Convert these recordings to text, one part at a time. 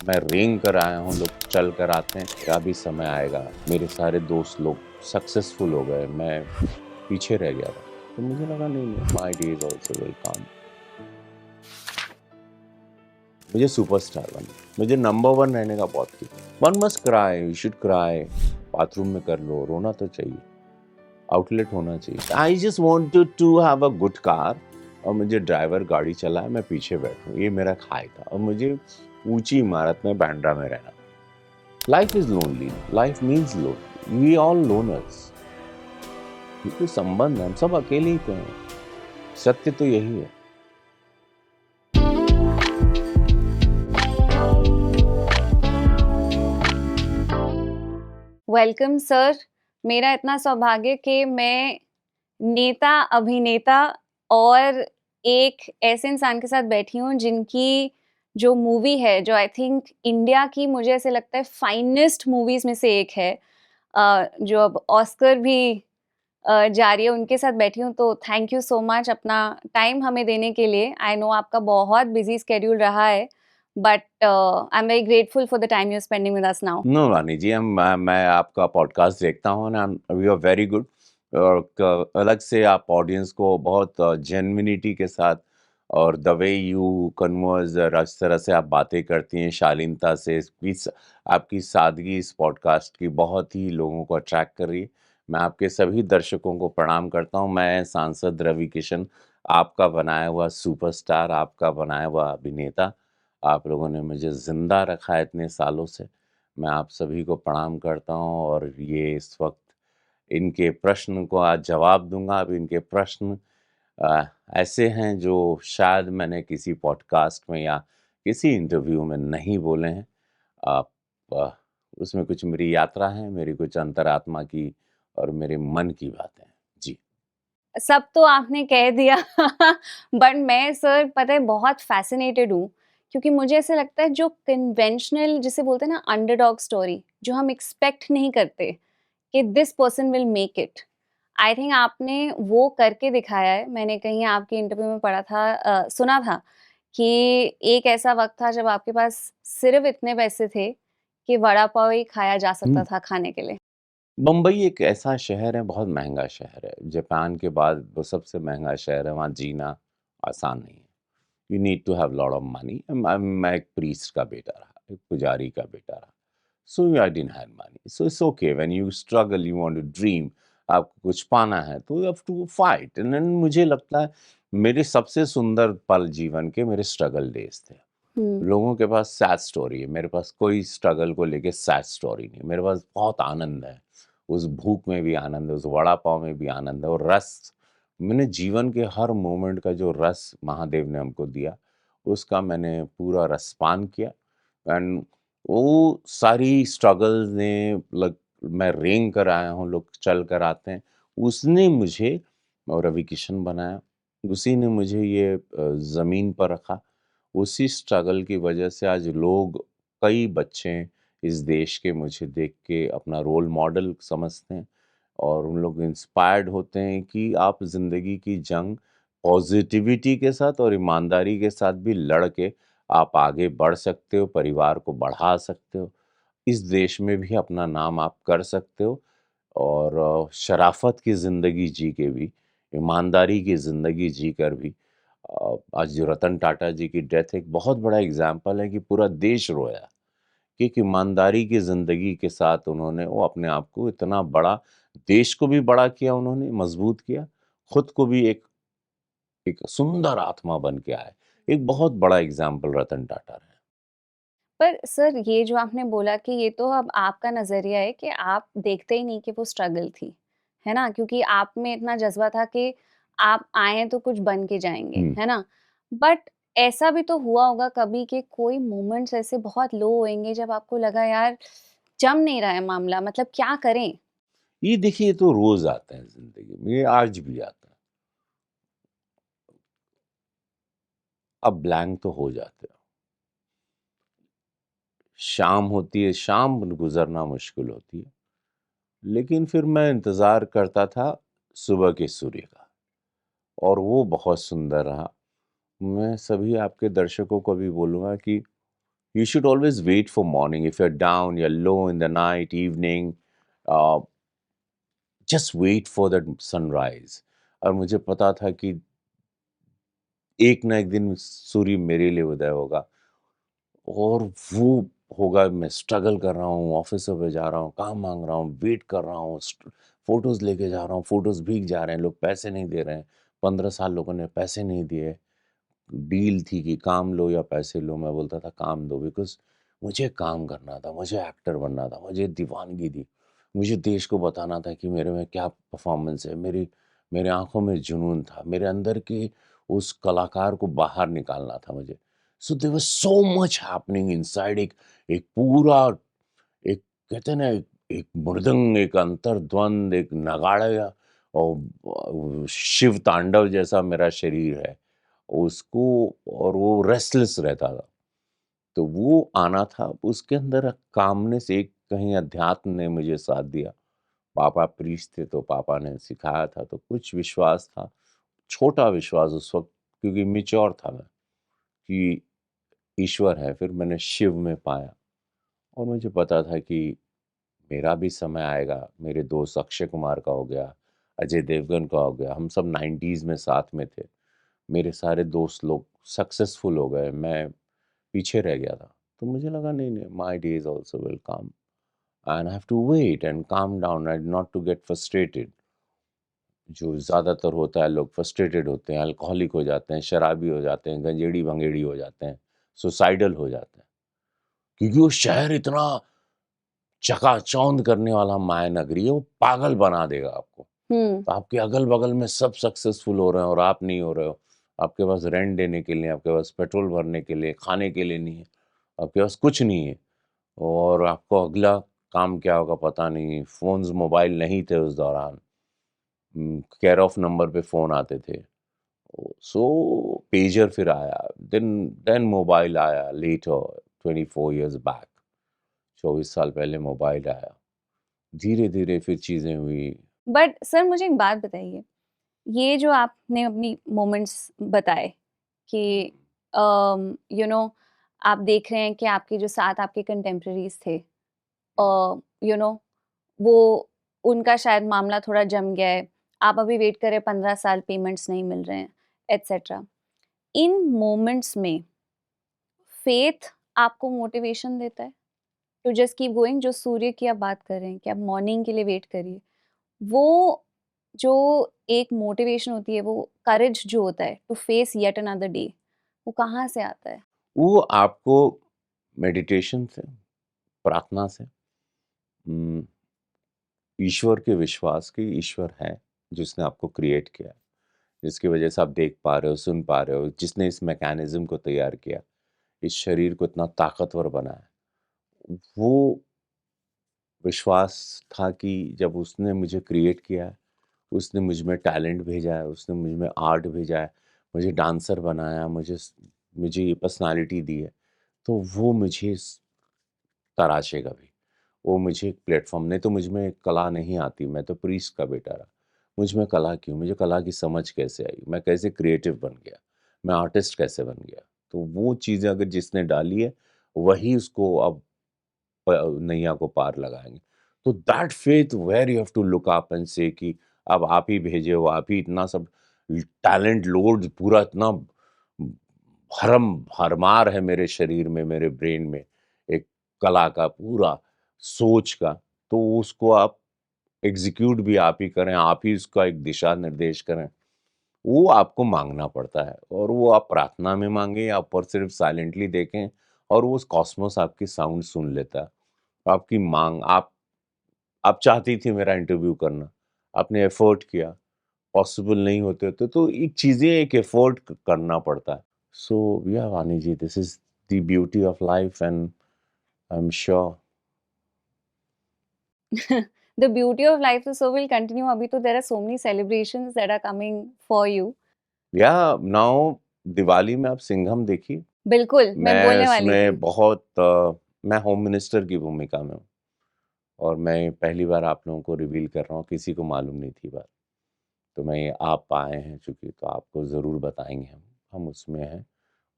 मैं रेंग कर आया हूँ, लोग चल कर आते हैं, मेरा भी समय आएगा। मेरे सारे दोस्त लोग सक्सेसफुल हो गए, मैं पीछे रह गया था। तो मुझे लगा नहीं, my day is also will कम। मुझे सुपरस्टार बनना है, मुझे नंबर 1 रहने का बहुत की। One must cry, you should cry. Bathroom में कर लो, रोना तो चाहिए, आउटलेट होना चाहिए। I just wanted to have a good car और मुझे ड्राइवर गाड़ी चलाए, मैं पीछे बैठूँ, ये मेरा ख्वाहिश था। और मुझे ऊँची इमारत में बांद्रा में रहना। Life is lonely, life means lonely, we all loners. ये कोई संबंध है, हम सब अकेले ही तो हैं। सत्य तो यही है। Welcome sir. मेरा इतना सौभाग्य कि मैं नेता, अभिनेता और एक ऐसे इंसान के साथ बैठी हूँ जिनकी जो मूवी है, जो आई थिंक इंडिया की मुझे ऐसे लगता है फाइनेस्ट मूवीज में से एक है, जो अब ऑस्कर भी जा रही है, उनके साथ बैठी हूँ। तो थैंक यू सो मच अपना टाइम हमें देने के लिए। आई नो आपका बहुत बिजी स्केड्यूल रहा है, but I am very grateful for the time you spending with us now. No Rani ji, मैं आपका पॉडकास्ट देखता हूँ ना, वी आर वेरी गुड। और अलग से आप ऑडियंस को बहुत जेन्युइनिटी के साथ और द वे यू कन्वर्स, जिस तरह से आप बातें करती हैं शालीनता से, आपकी सादगी इस पॉडकास्ट की बहुत ही लोगों को अट्रैक्ट कर रही है। मैं आपके सभी दर्शकों को प्रणाम करता हूँ। मैं सांसद रवि किशन, आपका बनाया हुआ सुपरस्टार, आपका बनाया हुआ अभिनेता। आप लोगों ने मुझे ज़िंदा रखा है इतने सालों से। मैं आप सभी को प्रणाम करता हूँ और ये इस वक्त इनके प्रश्न को आज जवाब दूंगा। अब इनके प्रश्न अ, ऐसे हैं जो शायद मैंने किसी पॉडकास्ट में या किसी इंटरव्यू में नहीं बोले हैं। आप अ, उसमें कुछ मेरी यात्रा है, मेरी कुछ अंतरात्मा की और मेरे मन की बातें हैं। जी। सब तो आपने कह दिया बट मैं सर पता है बहुत फैसिनेटेड हूँ, क्योंकि मुझे ऐसा लगता है जो कन्वेंशनल जिसे बोलते हैं ना अंडरडॉग स्टोरी, जो हम एक्सपेक्ट नहीं करते कि this person will make it, I think आपने वो करके दिखाया है। मैंने कहीं आपके इंटरव्यू में पढ़ा था, सुना था कि एक ऐसा वक्त था जब आपके पास सिर्फ इतने पैसे थे कि वड़ा पाव ही खाया जा सकता हुँ। था खाने के लिए। बम्बई एक ऐसा शहर है, बहुत महँगा शहर है। जापान के बाद वो सबसे महँगा शहर है, वहाँ जीना आसान नहीं है। You need to have lot of money. मैं एक प्रीस्ट का बेटा रहा, एक पुजारी का बेटा रहा। So I didn't have money, so it's okay when you struggle, you want to dream, आपको कुछ पाना है तो you have to fight. And then मुझे लगता है मेरे सबसे सुंदर पल जीवन के मेरे स्ट्रगल डेज़ थे। हुँ। लोगों के पास सैड स्टोरी है, मेरे पास कोई स्ट्रगल को लेके सैड स्टोरी नहीं है। मेरे पास बहुत आनंद है, उस भूख में भी आनंद है, उस वड़ा पाव में भी आनंद है और रस। मैंने जीवन के हर मोमेंट का जो रस महादेव ने हमको दिया, उसका मैंने पूरा रसपान किया। एंड वो सारी स्ट्रगल्स ने, लग मैं रेंग कर आया हूँ, लोग चल कर आते हैं, उसने मुझे और रवि किशन बनाया। उसी ने मुझे ये ज़मीन पर रखा। उसी स्ट्रगल की वजह से आज लोग, कई बच्चे इस देश के मुझे देख के अपना रोल मॉडल समझते हैं और उन लोग इंस्पायर्ड होते हैं कि आप ज़िंदगी की जंग पॉजिटिविटी के साथ और ईमानदारी के साथ भी लड़ के आप आगे बढ़ सकते हो, परिवार को बढ़ा सकते हो, इस देश में भी अपना नाम आप कर सकते हो और शराफ़त की ज़िंदगी जी के भी, ईमानदारी की ज़िंदगी जी कर भी आज जो रतन टाटा जी की डेथ एक बहुत बड़ा एग्ज़ाम्पल है कि पूरा देश रोया कि एक ईमानदारी की ज़िंदगी के साथ उन्होंने वो अपने आप को इतना बड़ा, देश को भी बड़ा किया उन्होंने, मज़बूत किया, खुद को भी एक एक सुंदर आत्मा बन के आए। एक बहुत बड़ा एग्ज़ाम्पल रतन टाटा रहे। पर सर ये जो आपने बोला कि ये तो अब आपका नज़रिया है कि आप देखते ही नहीं कि वो स्ट्रगल थी, है ना? क्योंकि आप में इतना जज़्बा था कि आप आए हैं तो कुछ बन के जाएँगे, हुँ। है ना? बट ऐसा भी तो हुआ होगा कभी कि कोई मोमेंट्स ऐसे बहुत लो होंगे जब आपको लगा यार जम नहीं रहा है मामला, मतलब क्या करें? ये देखिए, ये तो रोज़ आता है ज़िंदगी में, ये आज भी आता है। अब ब्लैंक तो हो जाते हो। शाम होती है, शाम गुज़रना मुश्किल होती है। लेकिन फिर मैं इंतज़ार करता था सुबह के सूर्य का और वो बहुत सुंदर रहा। मैं सभी आपके दर्शकों को भी बोलूँगा कि You should always wait for morning. If you're down, you're low in the night, evening, uh, just wait for that sunrise. और मुझे पता था कि एक ना एक दिन सूर्य मेरे लिए उदय होगा और वो होगा। मैं स्ट्रगल कर रहा हूँ, ऑफिस पे जा रहा हूँ, काम मांग रहा हूँ, वेट कर रहा हूँ, फोटोज लेके जा रहा हूँ, फोटोज भीग जा रहे हैं, लोग पैसे नहीं दे रहे हैं। 15 साल लोगों ने पैसे नहीं दिए। डील थी कि काम लो या पैसे लो। मैं बोलता था काम दो, बिकॉज मुझे काम करना था, मुझे एक्टर बनना था, मुझे दीवानगी थी। मुझे देश को बताना था कि मेरे में क्या परफॉर्मेंस है। मेरे आंखों में जुनून था, मेरे अंदर के उस कलाकार को बाहर निकालना था मुझे। So there was so much happening inside. एक पूरा, एक कहते हैं ना, एक मृदंग, एक अंतर्द्वंद, एक नगाड़ा और शिव तांडव जैसा मेरा शरीर है उसको। और वो रेस्टलेस रहता था। तो वो आना था उसके अंदर, कामने से एक कहीं अध्यात्म ने मुझे साथ दिया। पापा प्रीस्ट थे तो पापा ने सिखाया था, तो कुछ विश्वास था, छोटा विश्वास उस वक्त, क्योंकि मिच्योर था मैं, कि ईश्वर है। फिर मैंने शिव में पाया और मुझे पता था कि मेरा भी समय आएगा। मेरे दोस्त अक्षय कुमार का हो गया, अजय देवगन का हो गया, हम सब 90s में साथ में थे। मेरे सारे दोस्त लोग सक्सेसफुल हो गए, मैं पीछे रह गया था। तो मुझे लगा नहीं नहीं, my days also will come and I have to wait and calm down and not to get frustrated. जो ज़्यादातर होता है, लोग फ्रस्ट्रेटेड होते हैं, अल्कोहलिक हो जाते हैं, शराबी हो जाते हैं, गंजेड़ी भंगेड़ी हो जाते हैं, सुसाइडल हो जाते हैं, क्योंकि वो शहर इतना चकाचौंध करने वाला माया नगरी है, वो पागल बना देगा आपको। हम्म। तो आपके अगल-बगल में सब सक्सेसफुल हो रहे हैं और आप नहीं हो रहे हो। आपके पास रेंट देने के लिए, आपके पास पेट्रोल भरने के लिए, खाने के लिए नहीं है, आपके पास कुछ नहीं है। और आपको अगला काम क्या होगा पता नहीं। फ़ोन्स, मोबाइल नहीं थे उस दौरान। केयर ऑफ नंबर पे फ़ोन आते थे। सो पेजर फिर आया, देन मोबाइल आया लेटर, 24 इयर्स बैक। 24 साल पहले मोबाइल आया। धीरे-धीरे फिर चीज़ें हुई। बट सर मुझे एक बात बताइए, ये जो आपने अपनी मोमेंट्स बताए कि यू नो आप देख रहे हैं कि आपके जो साथ आपके कंटेम्पररीज थे, यू नो वो उनका शायद मामला थोड़ा जम गया है, आप अभी वेट करें 15 साल, पेमेंट्स नहीं मिल रहे हैं, एट्सेट्रा। इन मोमेंट्स में फेथ आपको मोटिवेशन देता है टू जस्ट कीप गोइंग। जो सूर्य की आप बात कर रहे हैं कि आप मॉर्निंग के लिए वेट करिए, वो जो एक मोटिवेशन होती है, वो करेज जो होता है to face yet another day, वो कहाँ से आता है? वो आपको मेडिटेशन से, प्रार्थना से, उम, ईश्वर के विश्वास कि ईश्वर है, जिसने आपको क्रिएट किया है, जिसकी वजह से आप देख पा रहे हो, सुन पा रहे हो, जिसने इस मैकेनिज़्म को तैयार किया, इस शरीर को इतना ताकतवर बनाया। वो विश्वास था कि जब उसने मुझे क्रिएट किया है, उसने मुझ में टैलेंट भेजा है, उसने मुझ में आर्ट भेजा है, मुझे डांसर बनाया, मुझे ये पर्सनैलिटी दी है, तो वो मुझे तराशेगा भी। वो मुझे एक प्लेटफ़ॉर्म, नहीं तो मुझ में कला नहीं आती, मैं तो प्रीस्ट का बेटा रहा। मुझ में कला क्यों? मुझे कला की समझ कैसे आई? मैं कैसे क्रिएटिव बन गया? मैं आर्टिस्ट कैसे बन गया? तो वो चीज़ें अगर जिसने डाली है, वही उसको अब नैया को पार लगाएँगे। तो that faith where you have to look up and say कि अब आप ही भेजे हो, आप ही इतना सब टैलेंट लोड पूरा इतना भरमार है मेरे शरीर में, मेरे ब्रेन में, एक कला का पूरा, सोच का, तो उसको आप एग्ज़ीक्यूट भी आप ही करें, आप ही उसका एक दिशा निर्देश करें। वो आपको माँगना पड़ता है और वो आप प्रार्थना में माँगे या ऊपर सिर्फ़ साइलेंटली देखें और वो कॉस्मोस आपकी साउंड सुन लेता है। आपकी माँग, आप चाहती थी मेरा इंटरव्यू करना, आपने एफ़र्ट किया, पॉसिबल नहीं होते तो एक चीज़ें, एक एफ़र्ट करना पड़ता है। So yeah Vani ji, this is the beauty of life and I am sure. The beauty of life तो सो विल कंटिन्यू। अभी तो there are so many celebrations that are coming for you. Yeah now Diwali में आप सिंघम देखिए। बिल्कुल, मैं मैं बोलने वाली उसमें थी। बहुत मैं होम मिनिस्टर की भूमिका में हूँ और मैं पहली बार आप लोगों को रिवील कर रहा हूँ, किसी को मालूम नहीं थी बात। तो मैं, आप आए हैं चूँकि, तो आपको ज़रूर बताएँगे हम उसमें हैं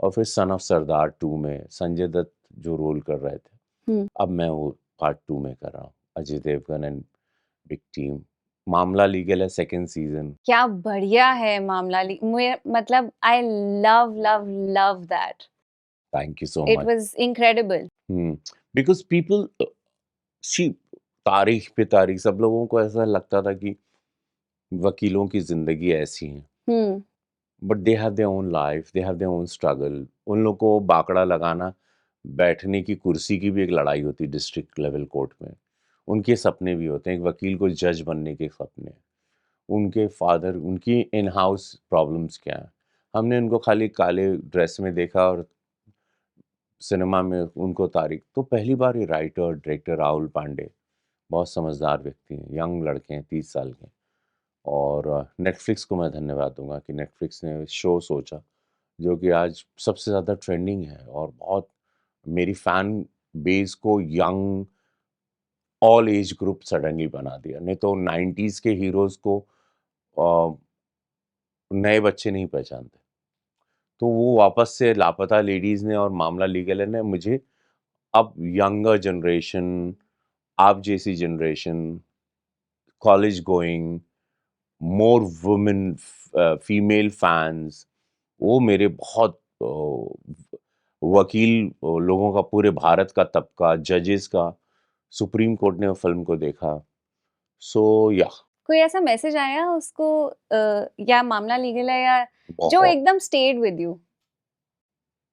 और फिर सन ऑफ सरदार 2 में संजय दत्त जो रोल कर रहे थे, हुँ। अब मैं वो पार्ट 2 में कर रहा हूँ। Ajay Devgan and big team. मामला लीगल है सेकंड सीज़न। क्या बढ़िया है मामला मतलब I love love love that. Thank you so it much. Was incredible. Because people see तारीख पे तारीख सब लोगों को ऐसा लगता था कि वकीलों की ज़िंदगी ऐसी है। Hmm. But they have their own life, they have their own struggle. उन लोग को बाकड़ा लगाना, बैठने की कुर्सी की भी एक लड़ाई होती है डिस्ट्रिक्ट लेवल कोर्ट में। उनके सपने भी होते हैं, एक वकील को जज बनने के सपने। उनके फादर, उनकी इन हाउस प्रॉब्लम्स क्या हैं। हमने उनको खाली काले ड्रेस में देखा और सिनेमा में उनको तारीख। तो पहली बार ये राइटर, डायरेक्टर राहुल पांडे बहुत समझदार व्यक्ति हैं, यंग लड़के हैं, 30 साल के। और नेटफ्लिक्स को मैं धन्यवाद दूँगा कि नेटफ्लिक्स ने शो सोचा, जो कि आज सबसे ज़्यादा ट्रेंडिंग है और बहुत मेरी फ़ैन बेस को young all age group suddenly बना दिया। नहीं तो 90s के हीरोज़ को अ, नए बच्चे नहीं पहचानते। तो वो वापस से लापता लेडीज़ ने और मामला लीगल है ने मुझे अब यंगर जनरेशन, आप जैसी generation, college going, more women female fans, वो मेरे बहुत वकील लोगों का, पूरे भारत का तबका, जजेस का, सुप्रीम कोर्ट ने फ़िल्म को देखा। सो या कोई ऐसा मैसेज आया उसको या मामला लीगल है या जो बहुत एकदम stayed with you?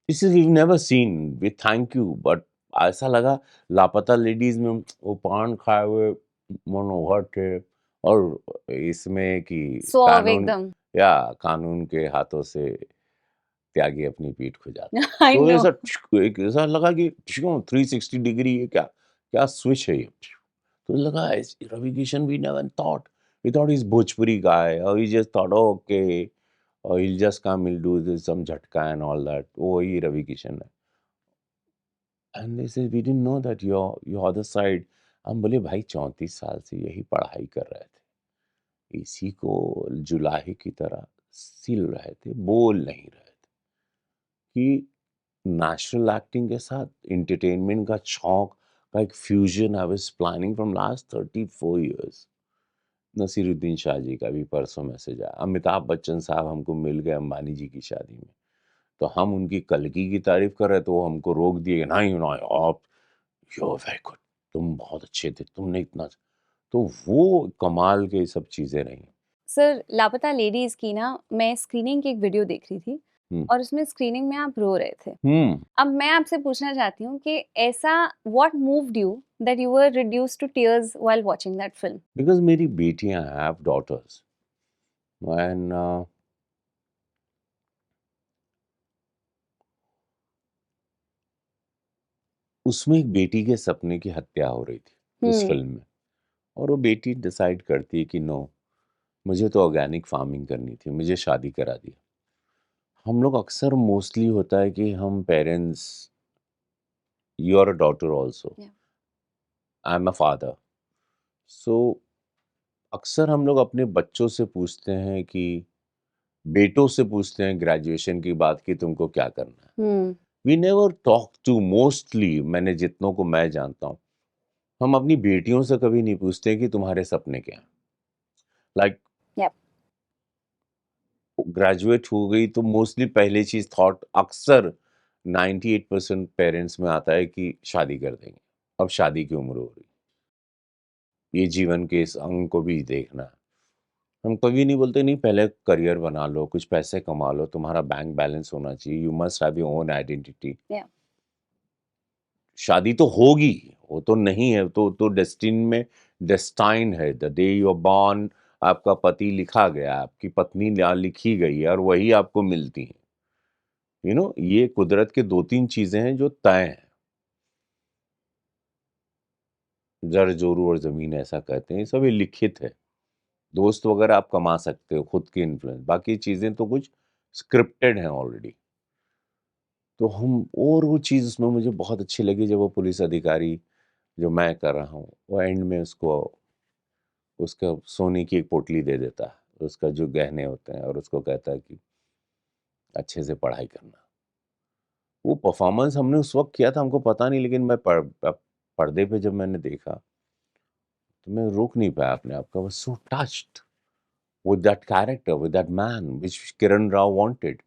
This is we never seen, we thank you, but ऐसा लगा लापता लेडीज़ में वो पान खाए हुए मनोहर थे और इसमें कि सॉफ्ट कानून, एकदम। या कानून के हाथों से त्यागी अपनी पीठ खुजाता। आई तो नो। ऐसा एक ऐसा लगा कि 360 डिग्री ये क्या क्या स्विच है ये? तो लगा Ravi Kishan we never thought, we thought is Bhojpuri guy और वी जस्ट थॉट ओके और he'll just come, he'll do this some झटका and all that, वो वही रवि किशन है। And they said we didn't know that your other side। हम बोले भाई 34 साल से यही पढ़ाई कर रहे थे, इसी को जुलाहे की तरह सिल रहे थे, बोल नहीं रहे थे कि नेचुरल एक्टिंग के साथ एंटरटेनमेंट का शौक का एक fusion I was planning from last 34 years. Naseeruddin Shah ji का भी परसों मैसेज आया, अमिताभ बच्चन साहब हमको मिल गए अंबानी जी की शादी में, तो हम उनकी कल्कि की तारीफ कर रहे तो वो हमको रोक दिए, नहीं नहीं आप, यू आर वेरी गुड, तुम बहुत अच्छे थे, तुमने इतना। तो वो कमाल के सब चीजें रही। सर लापता लेडीज की ना मैं स्क्रीनिंग की एक वीडियो देख रही थी हम्म और उसमें स्क्रीनिंग में आप रो रहे थे। हम्म अब मैं आपसे पूछना चाहती हूँ कि ऐसा what moved you that you were reduced to tears while watching that film? Because मेरी बेटियां हैव डॉटर्स एंड उसमें एक बेटी के सपने की हत्या हो रही थी उस हुँ, फिल्म में। और वो बेटी डिसाइड करती है कि नो, मुझे तो ऑर्गेनिक फार्मिंग करनी थी, मुझे शादी करा दिया। हम लोग अक्सर मोस्टली होता है कि हम parents, you are a daughter also, या आई एम अ फादर। सो अक्सर हम लोग अपने बच्चों से पूछते हैं कि, बेटों से पूछते हैं ग्रेजुएशन की बात कि तुमको क्या करना है। Hmm, we never talk to, mostly मैंने जितनों को मैं जानता हूँ, हम अपनी बेटियों से कभी नहीं पूछते कि तुम्हारे सपने क्या हैं। लाइक यप, ग्रेजुएट हो गई तो मोस्टली पहली चीज थॉट अक्सर 98% पेरेंट्स में आता है कि शादी कर देंगे, अब शादी की उम्र हो रही, ये जीवन के इस अंग को भी देखना है। हम कभी नहीं बोलते नहीं पहले करियर बना लो, कुछ पैसे कमा लो, तुम्हारा बैंक बैलेंस होना चाहिए, you must have your own identity. या शादी तो होगी, वो तो नहीं है तो डेस्टिन में, डेस्टाइन है, the day you are born, आपका पति लिखा गया, आपकी पत्नी लिखी गई है और वही आपको मिलती है। ये कुदरत के 2-3 चीजें हैं जो तय हैं। जड़ जोरू और जमीन ऐसा कहते हैं, ये सब ये लिखित है। दोस्त वगैरह आप कमा सकते हो खुद की इन्फ्लुएंस, बाकी चीजें तो कुछ स्क्रिप्टेड हैं ऑलरेडी। तो हम, और वो चीज़ उसमें मुझे बहुत अच्छी लगी जब वो पुलिस अधिकारी जो मैं कर रहा हूँ, वो एंड में उसको उसका सोने की एक पोटली दे देता है, उसका जो गहने होते हैं, और उसको कहता है कि अच्छे से पढ़ाई करना। वो परफॉर्मेंस हमने उस वक्त किया था, हमको पता नहीं, लेकिन मैं पर्दे पे जब मैंने देखा तो मैं रोक नहीं पाया अपने आप को। I was so touched with that character, with that man, which Kiran Rao wanted.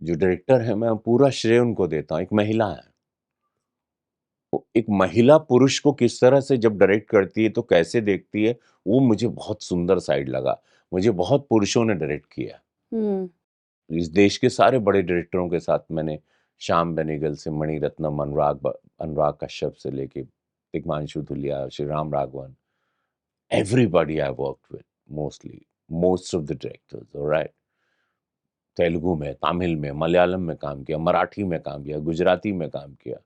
जो डायरेक्टर है, मैं पूरा श्रेय उनको देता हूँ। एक महिला है, वो एक महिला पुरुष को किस तरह से जब डायरेक्ट करती है तो कैसे देखती है, वो मुझे बहुत सुंदर साइड लगा। मुझे बहुत पुरुषों ने डायरेक्ट किया। इस देश के सारे बड़े डायरेक्टरों के साथ मैंने, श्याम बेनेगल से मणिरत्नम, अनुराग कश्यप से लेके Tigmanshu Dhulia, Shri Ram Raghavan, everybody I worked with, most of the directors, all right? Telugu में, तमिल में, मलयालम में काम किया, मराठी में काम किया, गुजराती में काम किया।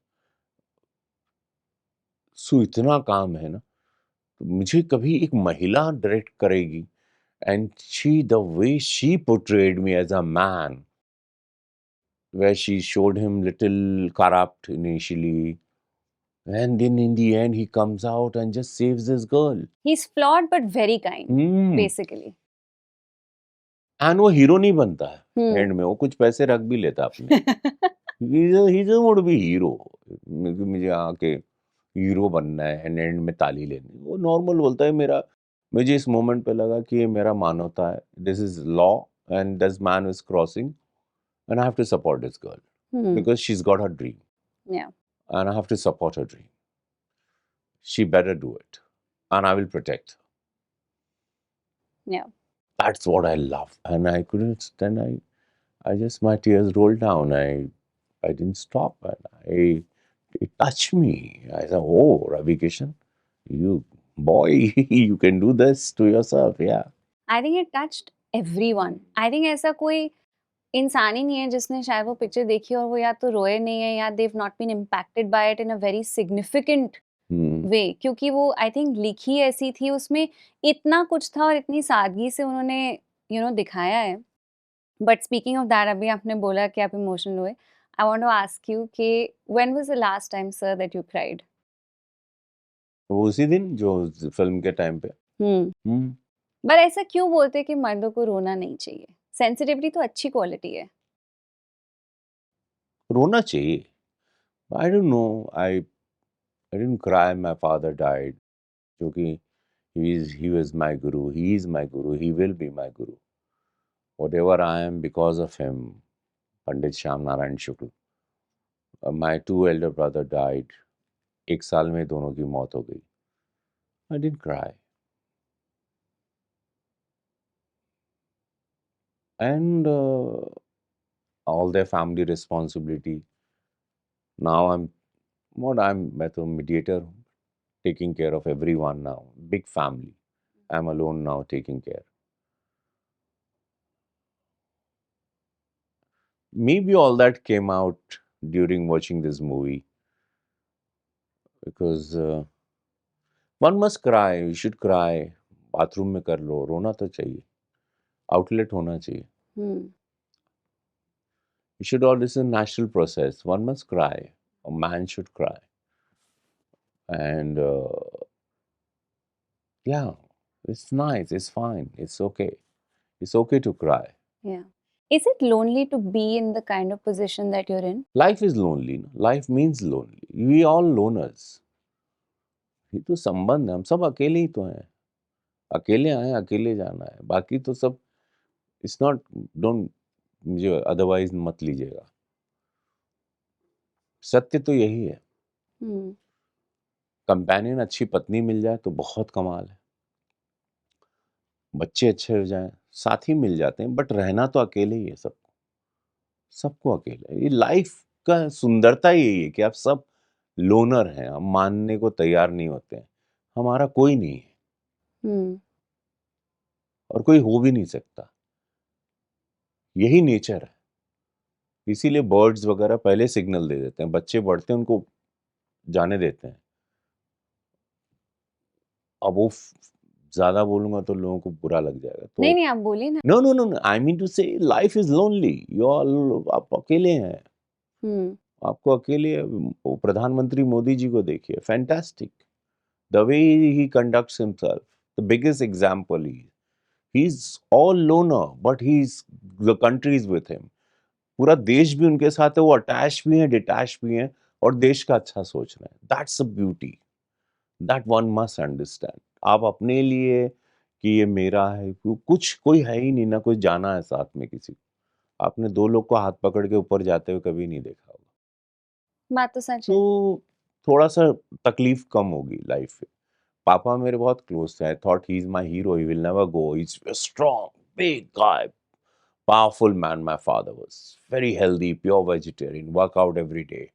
सो इतना काम है ना, तो मुझे कभी एक महिला डायरेक्ट करेगी, and the way she portrayed me as a man, where she showed him little corrupt initially, and then in the end he comes out and just saves this girl. He's flawed but very kind, Hmm. basically. And वो hero नहीं बनता है Hmm. And में, वो कुछ पैसे रख भी लेता अपने। ही वुड बी हीरो, मुझे आके हीरो बनना है एंड एंड में ताली लेनी। वो नॉर्मल बोलता है मेरा, मुझे इस मोमेंट पे लगा कि ये मेरा मानवता है, this is law, and this man is crossing, and I have to support this girl Hmm. Because she is got her dream, Yeah. And I have to support her dream. She better do it, and I will protect. Yeah. That's what I love, and I couldn't. Then I just, my tears rolled down. I didn't stop, and it touched me. I said, "Oh, Ravi Kishan, you boy, you can do this to yourself." Yeah. I think it touched everyone. I think ऐसा कोई इंसान ही नहीं है जिसने शायद वो picture देखी और वो या तो रोए नहीं है या they've not been impacted by it in a very significant Hmm. way, क्योंकि वो आई थिंक लिखी ऐसी थी, उसमें इतना कुछ था और इतनी सादगी से उन्होंने दिखाया है। बट स्पीकिंग ऑफ दैट, अभी आपने बोला कि आप इमोशनल हुए, I want to ask you कि when was the last time sir that you cried? वो उसी दिन जो फिल्म के टाइम पे। Hmm. पर ऐसा क्यों बोलते हैं कि मर्दों को रोना नहीं चाहिए? सेंसिटिविटी तो अच्छी क्वालिटी है। रोना चाहिए। I don't know. I didn't cry. My father died. क्योंकि he was my guru. He is my guru. He will be my guru. Whatever I am because of him. Pandit Shyam Narayan Shukla. My two elder brother died. एक साल में दोनों की मौत हो गई। I didn't cry. And all their family responsibility. Now मैं तो mediator हूँ, taking care of everyone now. Big family. I'm alone now taking care. Maybe all that came out during watching this movie, because one must cry. You should cry. Bathroom में कर लो, रोना तो चाहिए, outlet होना चाहिए। You should always, a natural process. One must cry. A man should cry. And yeah, it's nice. It's fine. It's okay. It's okay to cry. Yeah. Is it lonely to be in the kind of position that you're in? Life is lonely. No? Life means lonely. We all loners. ये तो संबंध है, हम सब अकेले ही तो हैं, अकेले आए अकेले जाना है, बाकी तो सब इट्स नॉट, डोंट मुझे अदरवाइज मत लीजिएगा। सत्य तो यही है, कंपेनियन अच्छी पत्नी मिल जाए तो बहुत कमाल है, बच्चे अच्छे हो जाएं, साथी मिल जाते हैं, बट रहना तो अकेले ही है, सबको अकेले। ये लाइफ का सुंदरता यही है कि आप सब लोनर हैं, हम मानने को तैयार नहीं होते हैं, हमारा कोई नहीं है और कोई हो भी नहीं सकता, यही नेचर है। इसीलिए बर्ड्स वगैरह पहले सिग्नल दे देते हैं, बच्चे बढ़ते हैं उनको जाने देते हैं। अब वो ज्यादा बोलूंगा तो लोगों को बुरा लग जाएगा, तो नहीं आप बोलिए ना। No no no, I mean to say life is lonely, you all, आप अकेले हैं, आपको अकेले, वो प्रधानमंत्री मोदी जी को देखिए, fantastic the way he conducts himself, the biggest example, he is all loner but he is, the country is with him, पूरा देश भी उनके साथ है, वो अटैच भी हैं, डिटैच भी हैं और देश का अच्छा सोच रहे हैं। That's a beauty, that one must understand. आप अपने लिए कि ये मेरा है, कुछ कोई है ही नहीं, ना कोई जाना है साथ में किसी को। आपने 2 लोग को हाथ पकड़ के ऊपर जाते हुए कभी नहीं देखा होगा। बात तो सच है। तो थोड़ा-सा तकलीफ कम होगी लाइफ में। पापा मेरे बहुत क्लोज़ थे। I thought he is my hero, he will never go, he is a strong, big guy, powerful man my father was. Very healthy, pure vegetarian, work out every day.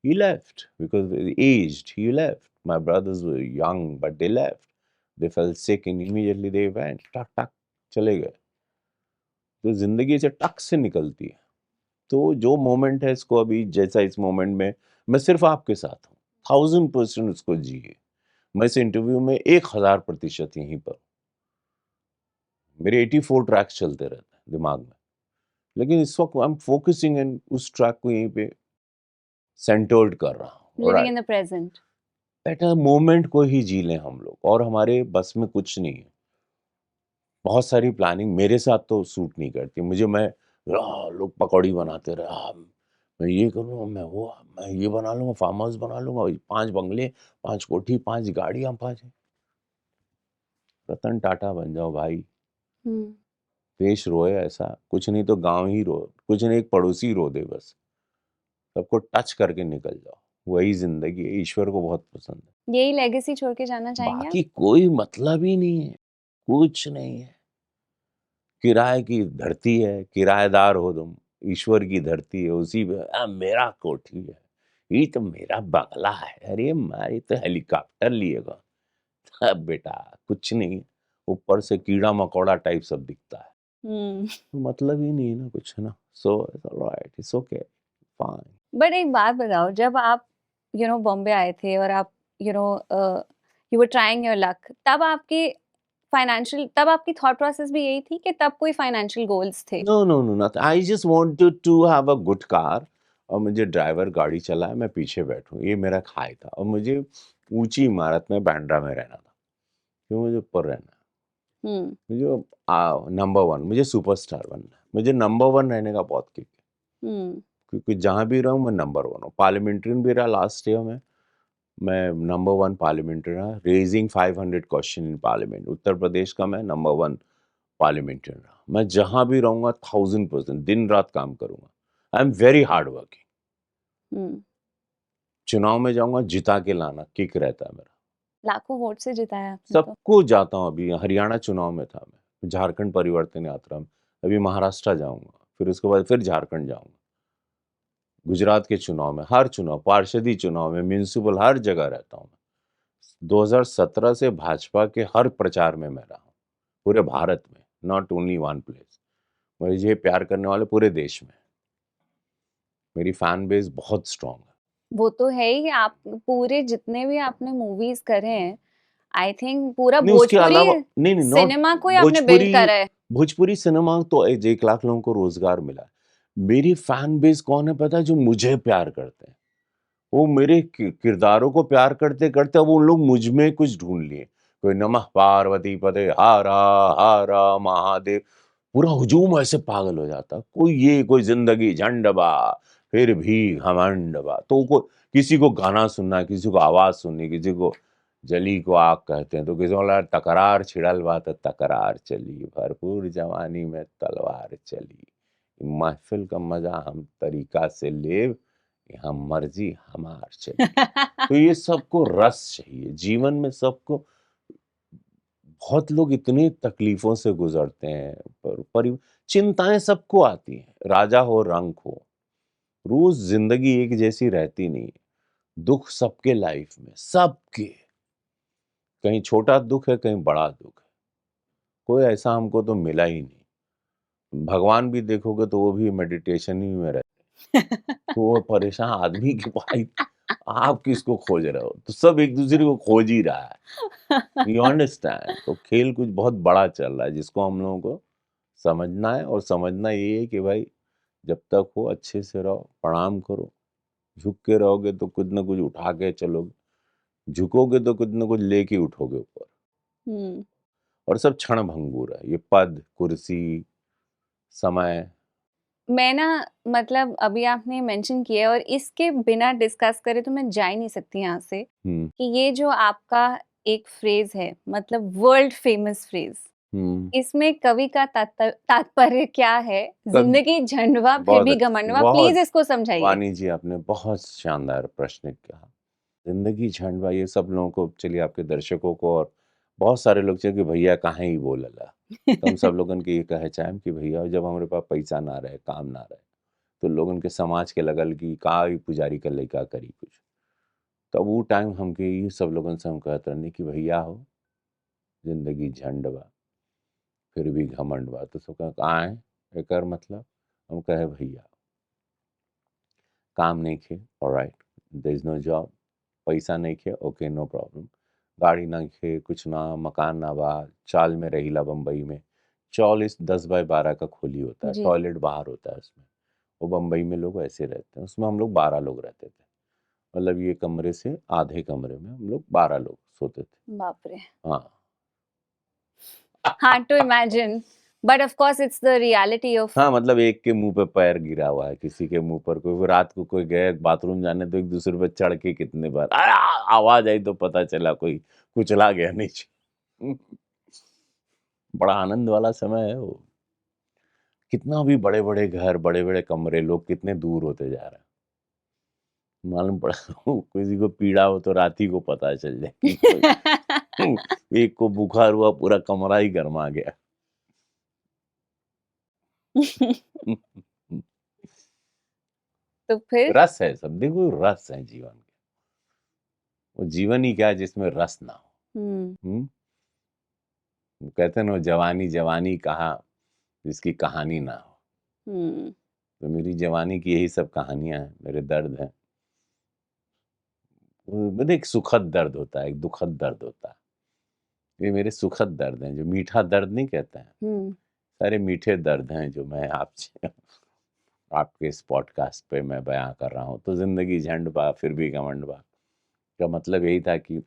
He left because he aged. He left. My brothers were young, but they left. They fell sick and immediately they went. टक टक चले गए। तो जिंदगी से टक से निकलती है। तो जो मोमेंट है इसको अभी जैसा इस मोमेंट में मैं सिर्फ आपके साथ हूँ, 1000% उसको जिए। मैं इस इंटरव्यू में 1000% यहीं पर हूँ। मेरे 84 ट्रैक्स चलते रहते हैं दिमाग में, लेकिन इस वक्त आई एम फोकसिंग एंड उस ट्रैक को यहीं पे सेंटर्ड कर रहा हूँ। Living right, in the present. At a moment को ही जी लें हम लोग, और हमारे बस में कुछ नहीं है। बहुत सारी प्लानिंग मेरे साथ तो सूट नहीं करती मुझे। मैं लोग पकौड़ी बनाते रहे, मैं ये करूँगा, मैं ये बना लूंगा, फार्म हाउस बना लूंगा, 5 बंगले, 5 कोठी, 5 गाड़ियां, 5। रतन टाटा बन जाओ भाई। हम्म। देश रोए ऐसा, कुछ नहीं तो गांव ही रो, कुछ नहीं एक पड़ोसी रो दे बस, सबको टच करके निकल जाओ। वही जिंदगी है, ईश्वर को बहुत पसंद है। यही लेगेसी छोड़ के जाना चाहेंगे आप? बाकी कोई मतलब ही नहीं है, कुछ नहीं है। किराए की धरती है, किराएदार हो तुम, ईश्वर की धरती है, उसी पे मेरा कोठी है, ये तो मेरा बंगला है, अरे मैं तो हेलीकॉप्टर लिएगा। अब बेटा कुछ नहीं, ऊपर से कीड़ा मकोड़ा टाइप सब दिखता है, हम्म। मतलब ही नहीं है ना कुछ, है ना। So it's alright, it's okay, fine. But एक बात बताओ, जब आप बॉम्बे आए थे और आप you know you were trying your luck, तब आपकी थॉट प्रोसेस भी यही थी कि तब कोई फाइनेंशियल गोल्स थे? No no no not, I just wanted to have a good car, और मुझे ड्राइवर गाड़ी चलाए, मैं पीछे बैठूं, ये मेरा ख्वाहिश था। और मुझे ऊंची इमारत में बांद्रा में रहना था, क्यों मुझे ऊपर रहना है। हम्म। मुझे नंबर 1, मुझे सुपरस्टार बनना है, मुझे नंबर 1 रहने का बहुत किक है। हम्म। क्योंकि जहाँ भी रहूँ मैं नंबर 1 हूँ। पार्लियामेंट्रियन भी रहा लास्ट ईयर में, मैं नंबर 1 पार्लियामेंट्रियन रहा, raising 500 question in parliament, Uttar Pradesh का मैं नंबर 1 पार्लियामेंट्रियन रहा। मैं जहाँ भी रहूँगा 1000% दिन रात काम करूँगा। I am very hard working. Hmm. चुनाव में जाऊँगा, जिता के लाना किक रहता है मेरा। लाखों वोट से जिताया आपने तो। सबको जाता हूँ, अभी हरियाणा चुनाव में था मैं, झारखंड परिवर्तन यात्रा में, अभी महाराष्ट्र जाऊँगा, फिर उसके बाद फिर झारखंड जाऊँगा। गुजरात के चुनाव में, हर चुनाव, पार्षदी चुनाव में, म्युनिसिपल, हर जगह रहता हूँ मैं। 2017 से भाजपा के हर प्रचार में मैं रहा हूँ, पूरे भारत में, नॉट ओनली वन प्लेस। मुझे प्यार करने वाले पूरे देश में, मेरी फैन बेस बहुत स्ट्रांग है। वो तो है ही। आप पूरे जितने भी आपने मूवीज करे हैं, आई थिंक पूरा नहीं उसके भोजपुरी अलावा, नहीं नहीं नॉट सिनेमा को ही आपने बिल्ड भोजपुरी, करा है। भोजपुरी सिनेमा तो 1 लाख लोगों को रोजगार मिला है। मेरी फैन बेस कौन है पता है? जो मुझे प्यार करते हैं, वो मेरे किरदारों को प्यार करते करते अब उन लोग मुझ में कुछ ढूंढ लिए। कोई नमः पार्वती पते हारा हारा महादेव, पूरा हुजूम ऐसे पागल हो जाता। कोई ये, कोई जिंदगी झंडबा फिर भी घमंडबा, तो को किसी को गाना सुनना है, किसी को आवाज सुननी, किसी को जली को आग कहते हैं, तो किसी को बोला तकरार छिड़ल बा तो तकरार चली, भरपूर जवानी में तलवार चली, महफिल का मजा हम तरीका से लेव, यहाँ मर्जी हमार चली। तो ये सबको रस चाहिए जीवन में, सबको। बहुत लोग इतनी तकलीफों से गुजरते हैं, पर चिंताएं सबको आती हैं, राजा हो रंक हो, रोज जिंदगी एक जैसी रहती नहीं है। दुख सबके लाइफ में, सबके, कहीं छोटा दुख है, कहीं बड़ा दुख है, कोई ऐसा हमको तो मिला ही नहीं। भगवान भी देखोगे तो वो भी मेडिटेशन ही में रहते हैं। तो वो परेशान आदमी के भाई, आप किसको खोज रहे हो? तो सब एक दूसरे को खोज ही रहा है, यू अंडरस्टैंड। तो खेल कुछ बहुत बड़ा चल रहा है, जिसको हम लोगों को समझना है। और समझना ये है कि भाई जब तक हो अच्छे से रहो, प्रणाम करो, झुक के रहोगे तो कुछ ना कुछ उठा के चलोगे, झुकोगे तो कुछ ना कुछ लेके उठोगे ऊपर। हम्म। और सब क्षण भंगुर है, ये पद कुर्सी समय मैं ना मतलब अभी आपने मेंशन किया है और इसके बिना डिस्कस करे तो मैं जा ही नहीं सकती यहाँ से हम्म कि ये जो आपका एक फ्रेज है मतलब वर्ल्ड फेमस फ्रेज, हम्म इसमें कवि का तात्पर्य क्या है? कब जिंदगी झंडवा फिर बहुत भी अच्छी, घमंडवा, प्लीज बहुत इसको समझाइए। वानी जी, आपने बहुत शानदार प्रश्न कहा। जिंदगी झंडवा, ये सब लोगों को, चलिए आपके दर्शकों को और बहुत सारे लोग चाहिए कि भैया कहाँ ही बोलला, तो हम सब लोगन के ये कहे चाहें कि भैया जब हमारे पास पैसा ना रहे, काम ना रहे, तो लोगन के समाज के लगल कि का ई पुजारी कर लइका करी कुछ। तब वो टाइम हमके ये सब लोगन से हम कहत रहनी कि भैया हो, जिंदगी झंड बा फिर भी घमंड बा। तो सब कहे आए एकर मतलब, हम कहे भैया काम नहीं खे, alright, there is no job, पैसा नहीं खे, ओके नो प्रॉब्लम, गाड़ी ना खे, कुछ ना, मकान ना बा, चाल में रहीला बम्बई में, चौल इस 10 बाय 12 का खोली होता है, जी। टॉयलेट बाहर होता है उसमें। वो बम्बई में लोग ऐसे रहते हैं, उसमें हम लोग 12 लोग रहते थे। मतलब ये कमरे से आधे कमरे में हम लोग 12 लोग सोते थे। बाप रे। हाँ। Hard to imagine, but of course it's the reality of. हाँ, मतलब एक के मुंह पे पैर गिरा हुआ है, किसी के मुंह पर, कोई रात को कोई गए बाथरूम जाने तो एक दूसरे पे चढ़ के कितने बार आवाज आई तो पता चला कोई कुचला गया नीचे। बड़ा आनंद वाला समय है वो। कितना भी बड़े बड़े घर, बड़े बड़े कमरे, लोग कितने दूर होते जा रहे हैं मालूम पड़ा। किसी को पीड़ा हो तो रात ही को पता चल जाए कि कोई एक को बुखार हुआ, पूरा कमरा ही गर्मा गया। तो फिर रस है सब, देखो रस है जीवन के। वो जीवन ही क्या है जिसमें रस ना हो। हम्म। हम्म? वो कहते हैं ना, जवानी जवानी कहा जिसकी कहानी ना हो। हम्म। तो मेरी जवानी की यही सब कहानियां हैं, मेरे दर्द हैं। मतलब एक सुखद दर्द होता है, एक दुखद दर्द होता है। ये मेरे सुखद दर्द हैं, जो मीठा दर्द नहीं कहते हैं, हम्म। सारे मीठे दर्द हैं जो मैं आपसे आपके इस पॉडकास्ट पे मैं बयां कर रहा हूँ। तो जिंदगी झंड बा फिर भी घमंड बा का मतलब यही था कि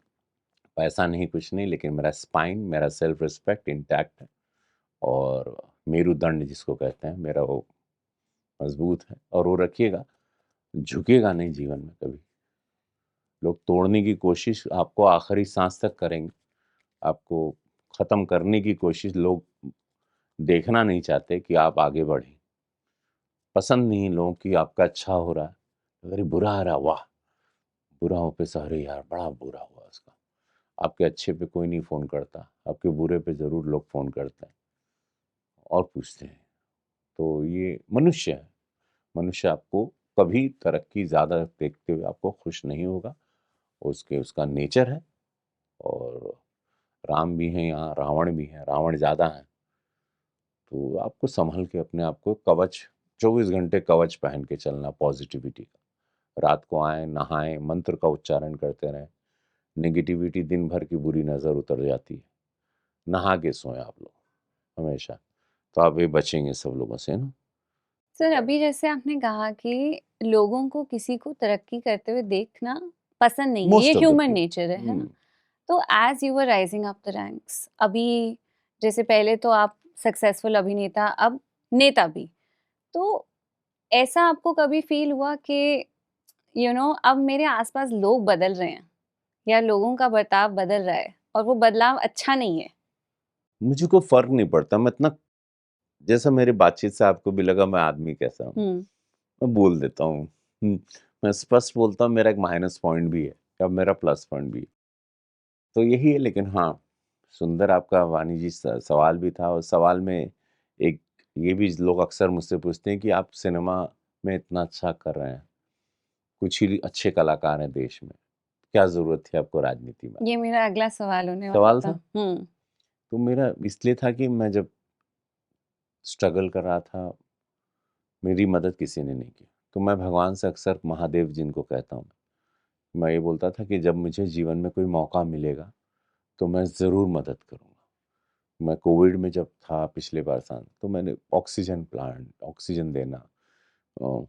पैसा नहीं, कुछ नहीं, लेकिन मेरा स्पाइन, मेरा सेल्फ रिस्पेक्ट इंटैक्ट है। और मेरुदंड जिसको कहते हैं, मेरा वो मजबूत है, और वो रखिएगा, झुकेगा नहीं जीवन में कभी। लोग तोड़ने की कोशिश आपको आखिरी सांस तक करेंगे, आपको खत्म करने की कोशिश, लोग देखना नहीं चाहते कि आप आगे बढ़ें। पसंद नहीं लोगों की आपका अच्छा हो रहा है, अगर ये बुरा आ रहा, वाह, बुरा हो पे सारे यार बड़ा बुरा हुआ उसका। आपके अच्छे पे कोई नहीं फ़ोन करता, आपके बुरे पे ज़रूर लोग फ़ोन करते हैं और पूछते हैं। तो ये मनुष्य है। मनुष्य आपको कभी तरक्की ज़्यादा देखते हुए आपको खुश नहीं होगा। उसके उसका नेचर है। और राम भी हैं यहाँ, रावण भी हैं, रावण ज़्यादा हैं। तो आपको सँभल के अपने आप को कवच, 24 घंटे कवच पहन के चलना पॉज़िटिविटी का। रात को आएँ, नहाएँ, मंत्र का उच्चारण करते रहें। नेगेटिविटी दिन भर की बुरी नज़र उतर जाती है। नहा के सोएँ आप लोग हमेशा, तो आप भी बचेंगे सब लोगों से, है ना? सर अभी जैसे आपने कहा कि लोगों को किसी को तरक्की करते हुए देखना पसंद नहीं है, ये most of the human people. Nature है ना? तो as you were rising up the ranks, अभी जैसे पहले तो आप सक्सेसफुल अभिनेता, अब नेता भी, तो ऐसा आपको कभी फील हुआ कि अब मेरे आसपास लोग बदल रहे हैं या लोगों का बर्ताव बदल रहा है और वो बदलाव अच्छा नहीं है? मुझे कोई फ़र्क नहीं पड़ता, मैं इतना, जैसा मेरी बातचीत से आपको भी लगा मैं आदमी कैसा हूँ, हम्म। मैं बोल देता हूँ। मैं स्पष्ट बोलता हूँ, मेरा एक माइनस पॉइंट भी है, अब मेरा प्लस पॉइंट भी है। तो यही है, लेकिन हाँ, सुंदर आपका वाणी जी सवाल भी था, और सवाल में एक ये भी लोग अक्सर मुझसे पूछते हैं कि आप सिनेमा में इतना अच्छा कर रहे हैं, कुछ ही अच्छे कलाकार हैं देश में, क्या ज़रूरत थी आपको राजनीति में? ये मेरा अगला सवाल होने वाला सवाल था। था। तो मेरा इसलिए था कि मैं जब स्ट्रगल कर रहा था, मेरी मदद किसी ने नहीं की। तो मैं भगवान से अक्सर महादेव जिनको कहता हूँ, मैं ये बोलता था कि जब मुझे जीवन में कोई मौका मिलेगा, तो मैं ज़रूर मदद करूँगा। मैं कोविड में जब था पिछले बरसात, तो मैंने ऑक्सीजन प्लांट, ऑक्सीजन देना,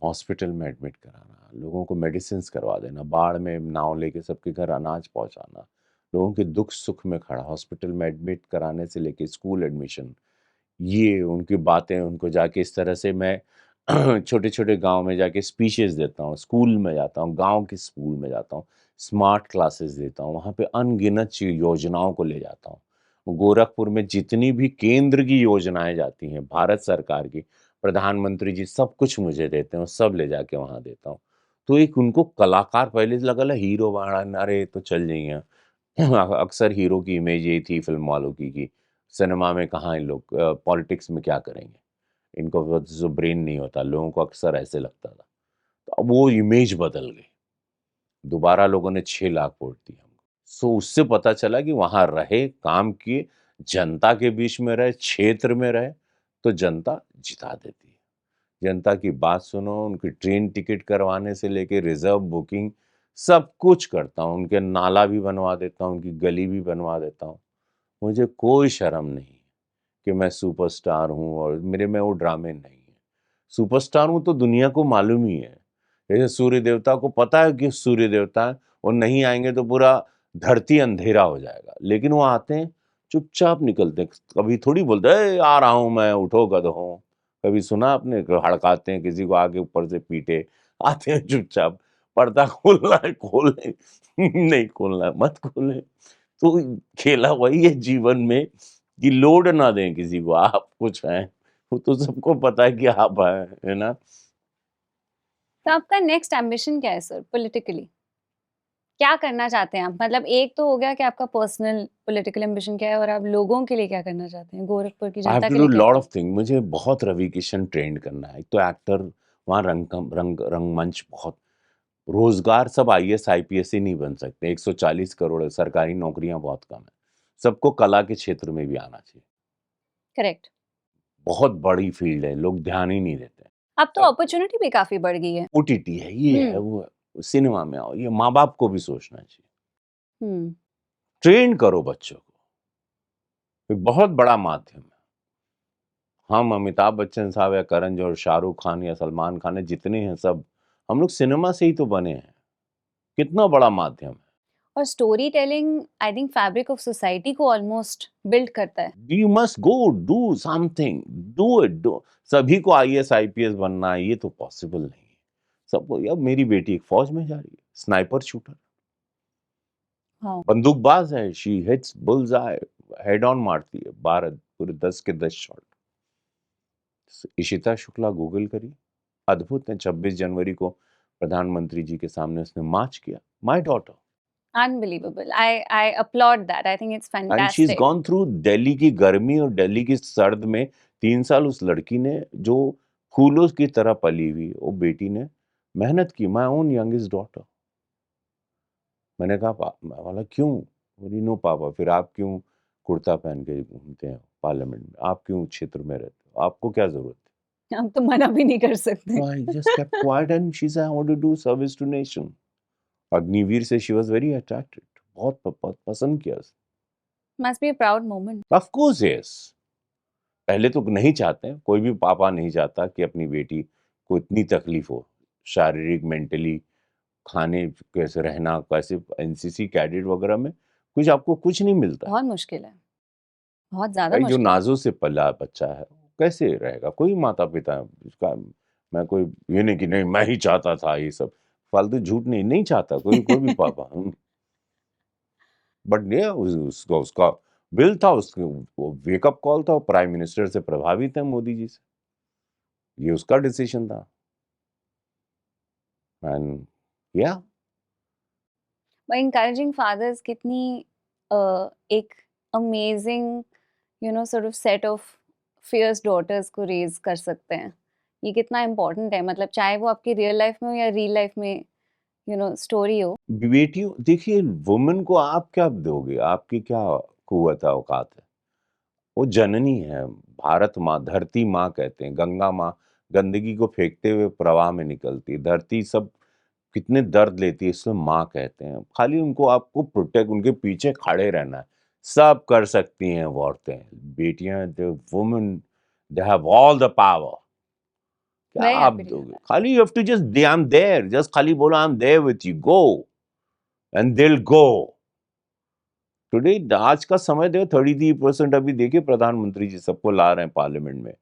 हॉस्पिटल में एडमिट कराना, लोगों को मेडिसिन्स करवा देना, बाढ़ में नाव लेके सबके घर अनाज पहुँचाना, लोगों के दुख-सुख में खड़ा, हॉस्पिटल में एडमिट कराने से लेके स्कूल एडमिशन, ये उनकी बातें, उनको जाके इस तरह से मैं छोटे-छोटे गाँव में जाके स्पीचेस देता हूँ, स्कूल में जाता हूँ, गाँव के स्कूल में जाता हूँ, स्मार्ट क्लासेस देता हूँ, वहाँ पे अनगिनत योजनाओं को ले जाता हूँ। गोरखपुर में जितनी भी केंद्र की योजनाएँ जाती हैं, भारत सरकार की, प्रधानमंत्री जी सब कुछ मुझे देते हैं, वो सब ले जाके वहाँ देता हूँ। तो एक उनको कलाकार पहले से लगल है हीरो बाड़न, अरे! तो चल जइहे। अक्सर हीरो की इमेज यही थी फिल्म वालों की कि सिनेमा में कहाँ इन लोग पॉलिटिक्स में क्या करेंगे? इनको जो ब्रेन नहीं होता, लोगों को अक्सर ऐसे लगता था। तो अब वो इमेज बदल गई। दोबारा लोगों ने 6 लाख वोट दिए हमको। सो उससे पता चला कि वहाँ रहे, काम किए, जनता के बीच में रहे, क्षेत्र में रहे, तो जनता जिता देती है। जनता की बात सुनो, उनकी ट्रेन टिकट करवाने से लेके रिज़र्व बुकिंग सब कुछ करता हूँ। उनके नाला भी बनवा देता हूँ, उनकी गली भी बनवा देता हूँ। मुझे कोई शर्म नहीं कि मैं सुपरस्टार हूँ और मेरे में वो ड्रामे नहीं है। सुपरस्टार हूँ तो दुनिया को मालूम ही है। जैसे सूर्य देवता को पता है कि सूर्य देवता हैं, वो नहीं आएँगे तो पूरा धरती अंधेरा हो जाएगा। लेकिन वो आते हैं, चुपचाप निकलते हैं। कभी थोड़ी बोलते हैं, "ए, आ रहा हूँ मैं, उठो गधों।" कभी सुना आपने हड़काते हैं किसी को आके ऊपर से पीटे, आते हैं चुपचाप, पर्दा खोलना है खोल लें, नहीं खोलना है मत खोलें। तो खेला वही है जीवन में कि लोड ना दें किसी को, आप कुछ हैं, वो तो सबको पता है कि आप हैं, है ना? तो आपका नेक्स्ट एम्बिशन क्या है सर पॉलिटिकली? क्या करना चाहते हैं आप? मतलब एक तो हो गया कि आपका पर्सनल पॉलिटिकल एम्बिशन क्या है और आप लोगों के लिए क्या करना चाहते हैं? गोरखपुर की आई हैव जनता टू के डू लिए क्या लॉट करना? Of thing. मुझे बहुत रवि किशन ट्रेंड करना है। एक तो एक्टर, वहाँ रंगमंच बहुत, रोज़गार सब आईएएस, आईपीएस ही नहीं बन सकते। 140 करोड़ सरकारी नौकरियाँ बहुत कम हैं। सबको कला के क्षेत्र में भी आना चाहिए। करेक्ट। बहुत बड़ी फ़ील्ड है, लोग ध्यान ही नहीं देते हैं। अब तो सब अपॉर्च्युनिटी भी काफ़ी बढ़ गई है। ओटीटी है, ये है, हुँ, वो है। सिनेमा में आओ, ये माँ-बाप को भी सोचना चाहिए। हुँ। ट्रेन करो बच्चों को, एक बहुत बड़ा माध्यम है। हम अमिताभ बच्चन साहब या करण जौहर, शाहरुख खान या सलमान खान, ये जितने हैं सब, हम लोग सिनेमा से ही तो बने हैं। कितना बड़ा माध्यम है। और story telling I think fabric of society को ऑलमोस्ट बिल्ड करता है। You must go do something, do it, do. सभी को आईएएस, आईपीएस बनना है, ये तो पॉसिबल नहीं है। सबको, यार मेरी बेटी एक फौज में जा रही है, स्नाइपर शूटर, हाँ। बंदूकबाज है, she hits bulls I, head on मारती है, 12 पूरे 10 के 10 शॉट। इशिता शुक्ला गूगल करिए, अद्भुत है। 26 जनवरी को प्रधानमंत्री जी के सामने उसने मार्च किया, my daughter. Unbelievable. I upload that. I think it's and she is fantastic. Gone through Delhi की गर्मी और दिल्ली की सर्द में। 3 साल उस लड़की ने, जो फूलों की तरह पली हुई वो बेटी ने मेहनत की। My own youngest daughter. मैंने कहा मैं बोला क्यों? बोली नो पापा। फिर आप क्यों कुर्ता पहन के घूमते हैं पार्लियामेंट में? आप क्यों क्षेत्र में रहते हो? आपको क्या जरूरत है? हम तो मना भी नहीं कर सकते। So I just kept quiet and she said, I want to do service to nation. Agniveer से she was very attracted. बहुत पसंद किया उसने। Must be a proud moment. Of course yes. पहले तो नहीं चाहते हैं, कोई भी पापा नहीं चाहता कि अपनी बेटी को इतनी तकलीफ हो, शारीरिक, मेंटली, खाने कैसे, रहना कैसे। एनसीसी कैडेट वगैरह में कुछ आपको कुछ नहीं मिलता है। बहुत मुश्किल है। बहुत ज़्यादा भाई जो मुश्किल है। नाज़ों से पला बच्चा है, वो कैसे रहेगा? कोई माता-पिता इसका, मैं कोई ये नहीं कि नहीं मैं ही चाहता था ये सब, फालतू झूठ नहीं, नहीं चाहता कोई कोई भी पापा। बट ये उसका उसका विल था, उसके वो वेकअप कॉल था, प्राइम मिनिस्टर से प्रभावित है मोदी जी से। ये उसका डिसीजन था। एंड या एनकरेजिंग फादर्स कितनी एक amazing sort of set of fierce daughters को रेज कर सकते हैं। ये कितना इम्पोर्टेंट है, मतलब चाहे वो आपकी रियल लाइफ में हो या रियल लाइफ में स्टोरी हो। बेटियों देखिए, वुमेन को आप क्या दोगे? आपकी क्या कुव्वत है, औकात है? वो जननी है, भारत माँ, धरती माँ कहते हैं, गंगा माँ गंदगी को फेंकते हुए प्रवाह में निकलती है, धरती सब कितने दर्द लेती है, इसलिए माँ कहते हैं। खाली उनको आपको प्रोटेक्ट, उनके पीछे खड़े रहना है। सब कर सकती हैं वो औरतें, बेटियाँ, the women, they have all the power. क्या वेरी आप हैप्पी टू हियर दोगे? दैट। खाली you have to just they I am there, just खाली बोलो I am there with you, go and they will go. Today आज का समय देखो, 33% अभी देखिए प्रधानमंत्री जी सबको ला रहे हैं पार्लियामेंट में।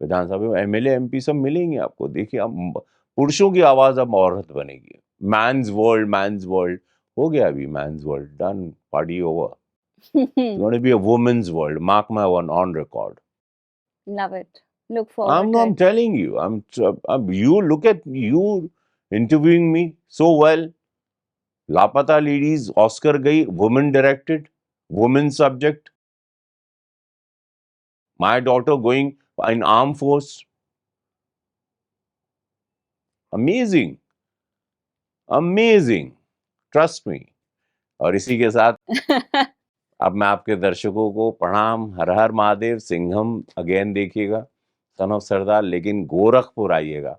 विधानसभा में एमएलए एमपी सब मिलेंगे आपको। देखिए अब पुरुषों की आवाज अब औरत बनेगी। मैंस वर्ल्ड हो गया अभी, man's world done, party over. It's going to be a woman's world. Mark my one on record. Love it. Look forward to I'm it. telling you. You look at you interviewing me so well. लापता ladies Oscar गई, women directed, women subject. My daughter going in armed force. Amazing. Amazing. Trust me. और इसी के साथ अब मैं आपके दर्शकों को प्रणाम, हर हर महादेव, सिंघम अगेन देखिएगा, सन ऑफ सरदार, लेकिन गोरखपुर आइएगा।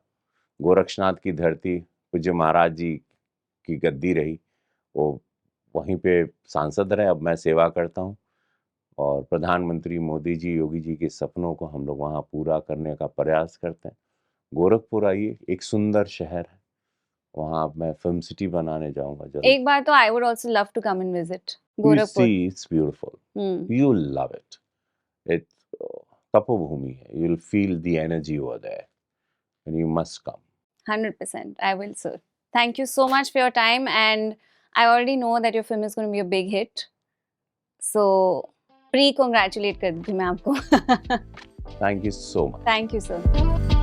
गोरक्षनाथ की धरती, पूज्य महाराज जी की गद्दी रही, वो वहीं पे सांसद रहे, अब मैं सेवा करता हूँ। और प्रधानमंत्री मोदी जी, योगी जी के सपनों को हम लोग वहाँ पूरा करने का प्रयास करते हैं। गोरखपुर आइए, एक सुंदर शहर है, वहाँ मैं फिल्म सिटी बनाने जाऊंगा जल्द। एक बार तो I would also love to come and visit You Gorakhpur. see, it's beautiful. You'll love it. It's Tapabhumi hai. You'll feel the energy over there, and you must come. 100%. I will, sir. Thank you so much for your time, and I already know that your film is going to be a big hit. So, pre-congratulate कर दूँ मैं आपको. Thank you so much. Thank you, sir.